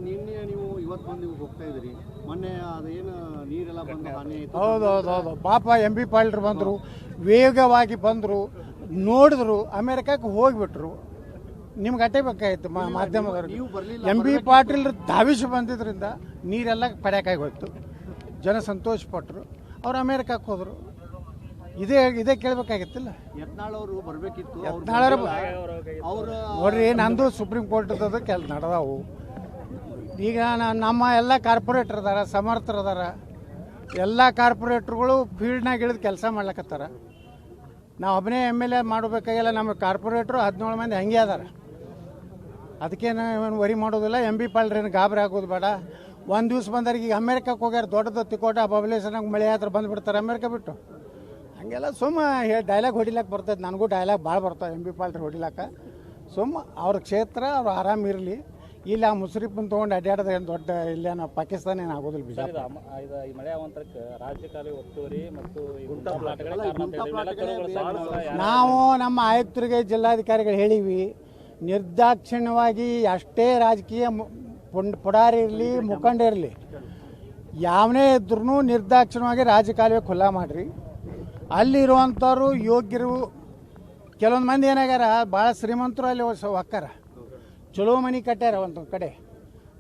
ನಿನ್ನೆ ನೀವು ಇವತ್ತು ಬಂದು ಹೋಗ್ತಾ ಇದ್ರಿ, ಮೊನ್ನೆ ಅದೇನು ನೀರೆಲ್ಲ ಬಂದು ಹಾನಿ ಆಯಿತು. ಹೌದು ಪಾಪ MP ಪಾಟೀಲ್ ಬಂದರು, ವೇಗವಾಗಿ ಬಂದರು, ನೋಡಿದ್ರು, ಅಮೇರಿಕಕ್ಕೆ ಹೋಗಿಬಿಟ್ರು. ನಿಮ್ಗೆ ಅಟ್ಟೆ ಬೇಕಾಗಿತ್ತು ಮಾಧ್ಯಮದವ್ರಿಗೆ. MP ಪಾಟೀಲ್ ಧಾವಿಸಿ ಬಂದಿದ್ದರಿಂದ ನೀರೆಲ್ಲ ಪಡ್ಯಾಕಾಗಿ ಹೋಯ್ತು. ಜನ ಸಂತೋಷ ಪಟ್ಟರು, ಅವ್ರು ಅಮೇರಿಕಕ್ಕೆ ಹೋದರು. ಇದೇ ಕೇಳಬೇಕಾಗಿತ್ತಿಲ್ಲ. ಯತ್ನಾಳ್ ಅವರು ಬರಬೇಕಿತ್ತು. ನೋಡ್ರಿ, ನಂದು ಸುಪ್ರೀಂ ಕೋರ್ಟ್ದ ಕೆಲಸ ನಡೆದವು. ಈಗ ನಮ್ಮ ಎಲ್ಲ ಕಾರ್ಪೊರೇಟರ್ ಅದಾರ, ಸಮರ್ಥರು ಅದಾರ. ಎಲ್ಲ ಕಾರ್ಪೊರೇಟ್ರುಗಳು ಫೀಲ್ಡ್ನಾಗ ಇಳಿದು ಕೆಲಸ ಮಾಡ್ಲಕತ್ತಾರ. ನಾವು ಒಬ್ಬನೇ MLA ಮಾಡಬೇಕಾಗಿಲ್ಲ. ನಮ್ಮ ಕಾರ್ಪೊರೇಟ್ರು 17 ಮಂದಿ ಹಂಗೆ ಅದಾರ. ಅದಕ್ಕೇನು ವರಿ ಮಾಡೋದಿಲ್ಲ. MP ಪಾಟೀಲ್ ಏನು ಗಾಬರಿ ಆಗೋದು ಬೇಡ. ಒಂದು ದಿವ್ಸ ಬಂದವ್ರಿಗೆ ಈಗ ಅಮೇರಿಕಕ್ಕೆ ಹೋಗ್ಯಾರ, ದೊಡ್ಡದು ತಿಕೋಟ ಬಬಲೇಶ್ವರಾಗ ಮಳೆ ಹತ್ರ ಬಂದುಬಿಡ್ತಾರೆ ಅಮೇರಿಕ ಬಿಟ್ಟು. ಹಂಗೆಲ್ಲ ಸುಮ್ಮ ಡೈಲಾಗ್ ಹೊಡಿಲಕ್ಕೆ ಬರ್ತೈತೆ. ನನಗೂ ಡೈಲಾಗ್ ಭಾಳ ಬರ್ತಾವೆ MP ಪಾಟೀಲ್ ಹೊಡಿಲಕ್ಕ. ಸುಮ್ಮ ಅವ್ರ ಕ್ಷೇತ್ರ ಅವ್ರು ಆರಾಮಿರಲಿ. ಇಲ್ಲ ಮುಸ್ರಿಫನ್ ತೊಗೊಂಡು ಅಡ್ಡಾಡೋದು ಏನು ದೊಡ್ಡ ಇಲ್ಲೇನೋ ಪಾಕಿಸ್ತಾನ ಏನು ಆಗೋದಿಲ್ಲ. ಬಿಜಾಪುರ ಈ ಮಳೆ ಅವಾಂತರಕ್ಕೆ ರಾಜ್ಯಕಾಲಿ ಒತ್ತುವರಿ ಮತ್ತು ನಾವು ನಮ್ಮ ಆಯುಕ್ತರಿಗೆ ಜಿಲ್ಲಾಧಿಕಾರಿಗಳು ಹೇಳೀವಿ, ನಿರ್ದಾಕ್ಷಿಣ್ಯವಾಗಿ ಅಷ್ಟೇ ರಾಜಕೀಯ ಪುಡಾರಿ ಇರಲಿ, ಮುಖಂಡ ಇರಲಿ, ಯಾವನೇ ಇದ್ರೂ ನಿರ್ದಾಕ್ಷಿಣ್ಯವಾಗಿ ರಾಜಕಾಲುವೆ ಖುಲ್ಲಾ ಮಾಡಿರಿ. ಅಲ್ಲಿರುವಂಥವ್ರು ಯೋಗ್ಯರು. ಕೆಲವೊಂದು ಮಂದಿ ಏನಾಗ್ಯಾರ, ಭಾಳ ಶ್ರೀಮಂತರು ಅಲ್ಲಿ ಹೊಕ್ಕಾರ, ಚಲೋ ಮನೆ ಕಟ್ಟ್ಯಾರ. ಒಂದು ಕಡೆ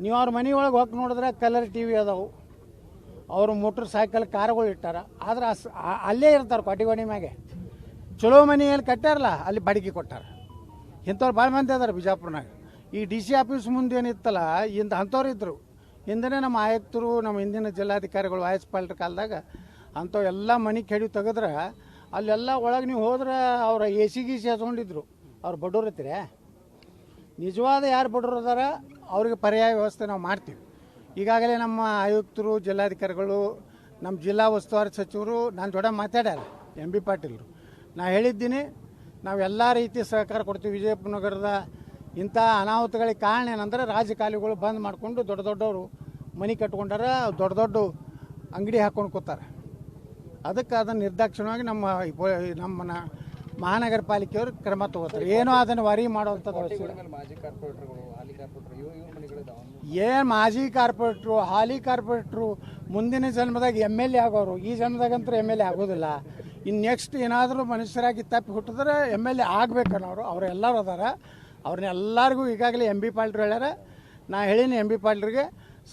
ನೀವು ಅವ್ರ ಮನೆ ಒಳಗೆ ಹೋಗಿ ನೋಡಿದ್ರೆ ಕಲರ್ TV ಅದಾವು, ಅವರು ಮೋಟ್ರ್ ಸೈಕಲ್ ಕಾರುಗಳು ಇಟ್ಟಾರ. ಆದ್ರೆ ಅಲ್ಲೇ ಇರ್ತಾರೆ ಕೊಟ್ಟಿಗೋಣಿ ಮ್ಯಾಗೆ. ಚಲೋ ಮನೆಯಲ್ಲಿ ಕಟ್ಟಾರಲ್ಲ, ಅಲ್ಲಿ ಬಾಡಿಗೆ ಕೊಟ್ಟಾರ. ಇಂಥವ್ರು ಭಾಳ ಮಂದಿ ಅದಾರ ಬಿಜಾಪುರ್ನಾಗ. ಈ DC ಆಫೀಸ್ ಮುಂದೆ ಏನಿತ್ತಲ್ಲ, ಅಂಥವ್ರು ಇದ್ದರು. ಹಿಂದನೇ ನಮ್ಮ ಆಯುಕ್ತರು, ನಮ್ಮ ಹಿಂದಿನ ಜಿಲ್ಲಾಧಿಕಾರಿಗಳು ವಾಯ್ಸ್ ಪಾಲ್ಟ್ರ ಕಾಲದಾಗ ಅಂಥವು ಎಲ್ಲ ಮನೆ ಕೆಡಿ ತೆಗೆದ್ರೆ ಅಲ್ಲೆಲ್ಲ ಒಳಗೆ ನೀವು ಹೋದ್ರೆ ಅವ್ರ AC ಗೀಸಿ ಹಚ್ಕೊಂಡಿದ್ರು. ಅವ್ರು ಬಡವ್ರು ಇರ್ತೀರ. ನಿಜವಾದ ಯಾರು ಬಡವ್ರು ಅದಾರ ಅವ್ರಿಗೆ ಪರ್ಯಾಯ ವ್ಯವಸ್ಥೆ ನಾವು ಮಾಡ್ತೀವಿ. ಈಗಾಗಲೇ ನಮ್ಮ ಆಯುಕ್ತರು, ಜಿಲ್ಲಾಧಿಕಾರಿಗಳು, ನಮ್ಮ ಜಿಲ್ಲಾ ಉಸ್ತುವಾರಿ ಸಚಿವರು ನನ್ನ ಜೊತೆ ಮಾತಾಡ್ಯಾರ. MP ಪಾಟೀಲ್ರು. ನಾ ಹೇಳಿದ್ದೀನಿ, ನಾವು ಎಲ್ಲ ರೀತಿ ಸಹಕಾರ ಕೊಡ್ತೀವಿ. ವಿಜಯಪುರ ನಗರದ ಇಂಥ ಅನಾಹುತಗಳಿಗೆ ಕಾರಣ ಏನಂದ್ರೆ ರಾಜಕಾಲುವೆಗಳು ಬಂದ್ ಮಾಡಿಕೊಂಡು ದೊಡ್ಡ ದೊಡ್ಡವರು ಮನೆ ಕಟ್ಕೊಂಡಾರ, ದೊಡ್ಡ ದೊಡ್ಡ ಅಂಗಡಿ ಹಾಕ್ಕೊಂಡು ಕೂತಾರೆ. ಅದಕ್ಕೆ ಅದನ್ನು ನಿರ್ದಾಕ್ಷಿಣ್ಯವಾಗಿ ನಮ್ಮ ಮಹಾನಗರ ಪಾಲಿಕೆಯವರು ಕ್ರಮ ತಗೋತಾರೆ. ಏನೋ ಅದನ್ನು ವರಿ ಮಾಡೋವಂಥದ್ದು ಏನು ಮಾಜಿ ಕಾರ್ಪೊರೇಟ್ರು, ಹಾಲಿ ಕಾರ್ಪೊರೇಟ್ರು ಮುಂದಿನ ಜನ್ಮದಾಗ MLA ಆಗೋರು. ಈ ಜನ್ಮದಾಗಂತೂ MLA ಆಗೋದಿಲ್ಲ. ಇನ್ನು ನೆಕ್ಸ್ಟ್ ಏನಾದರೂ ಮನುಷ್ಯರಾಗಿ ತಪ್ಪಿ ಹುಟ್ಟಿದ್ರೆ MLA ಆಗ್ಬೇಕನ್ನೋರು ಅವರೆಲ್ಲರೂ ಅದಾರ. ಅವ್ರನ್ನೆಲ್ಲರಿಗೂ ಈಗಾಗಲೇ MP ಪಾಟೀಲ್ ಹೇಳ್ಯಾರ. ನಾ ಹೇಳೀನಿ MP ಪಾಟೀಲ್ರಿಗೆ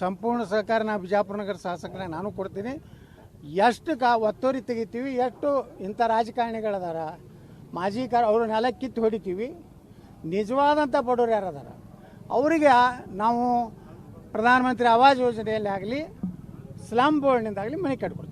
ಸಂಪೂರ್ಣ ಸಹಕಾರ ನಾ ಬಿಜಾಪುರ ನಗರ ಶಾಸಕನಾಗ ನಾನು ಕೊಡ್ತೀನಿ. ಎಷ್ಟು ಒತ್ತುವರಿ ತೆಗಿತೀವಿ, ಎಷ್ಟು ಇಂಥ ರಾಜಕಾರಣಿಗಳದಾರ, ಮಾಜಿ ಅವರು ನೆಲ ಕಿತ್ತು ಹೊಡಿತೀವಿ. ನಿಜವಾದಂಥ ಬಡವರು ಯಾರದಾರ ಅವರಿಗೆ ನಾವು ಪ್ರಧಾನಮಂತ್ರಿ ಆವಾಸ್ ಯೋಜನೆಯಲ್ಲಿ ಆಗಲಿ, ಸ್ಲಮ್ ಬೋರ್ಡ್ನಿಂದಾಗಲಿ ಮನೆ ಕಟ್ಕೊಡ್ತೀವಿ.